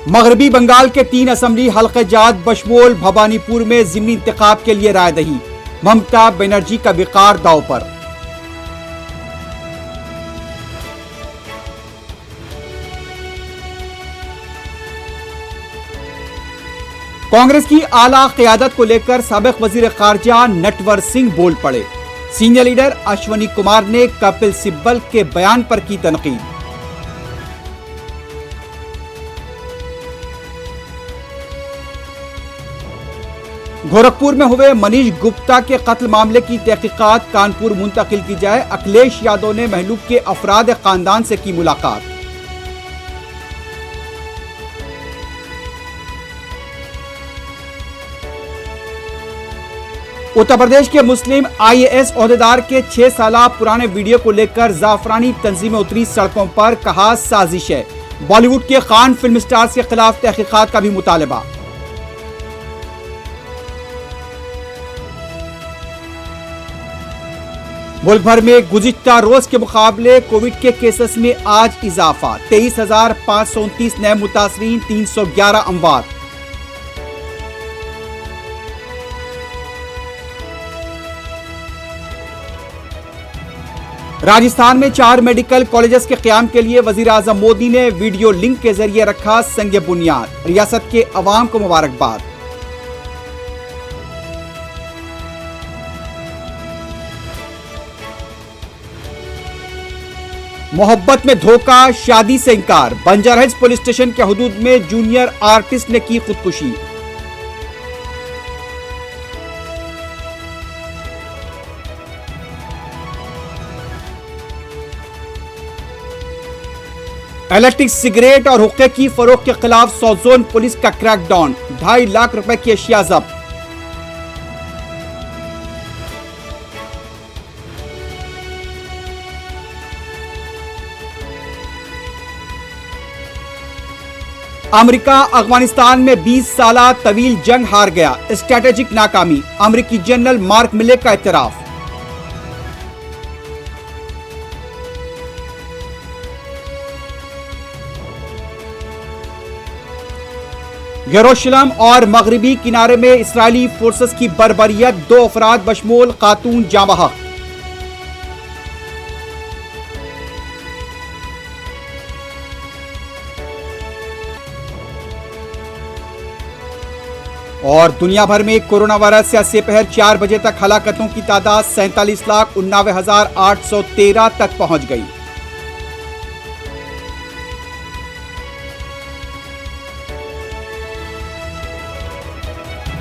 मगरबी बंगाल के 3 असेंबली हल्के जात बशमोल भवानीपुर में ज़िमनी इंतखाब के लिए राय दही। ममता बनर्जी का विकार दांव पर। कांग्रेस की आला क़यादत को लेकर साबिक़ वज़ीर ख़ारजा नटवर सिंह बोल पड़े। सीनियर लीडर अश्वनी कुमार ने कपिल सिब्बल के बयान पर की तनकीद। गोरखपुर में हुए मनीष गुप्ता के कत्ल मामले की तहकीकात कानपुर मुंतकिल की जाए। अखिलेश यादव ने महलूक के अफराद खानदान से की मुलाकात। उत्तर प्रदेश के मुस्लिम IAS ओहदेदार के 6 साल पुराने वीडियो को लेकर जाफरानी तंजीमें उतरी सड़कों पर, कहा साजिश है। बॉलीवुड के खान फिल्म स्टार्स के खिलाफ तहकीकात का भी मुतालबा। मुल्क भर में गुज़िश्ता रोज के मुकाबले कोविड के केसेस में आज इजाफा। 23,529 नए मुतासरीन, 311 अमवात। राजस्थान में 4 मेडिकल कॉलेजेस के क़याम के लिए वज़ीर आज़म मोदी ने वीडियो लिंक के जरिए रखा संग बुनियाद। रियासत के अवाम को मुबारकबाद। मोहब्बत में धोखा, शादी से इंकार। बंजारा पुलिस स्टेशन के हुदूद में जूनियर आर्टिस्ट ने की खुदकुशी। इलेक्ट्रिक सिगरेट और हुक्के की फरोख्त के खिलाफ सौजोन पुलिस का क्रैकडाउन। 2.5 लाख रुपए की अशिया जब्त। अमेरिका अफगानिस्तान में 20 साल तवील जंग हार गया। स्ट्रैटेजिक नाकामी। अमेरिकी जनरल मार्क मिले का इतराफ। यरूशलेम और मगरबी किनारे में इस्राएली फोर्सेस की बर्बरियत। 2 अफराद बशमूल खातून जाँ बहक। और दुनिया भर में कोरोना वायरस से दोपहर 4 बजे तक हलाकतों की तादाद 47,89,813 तक पहुंच गई।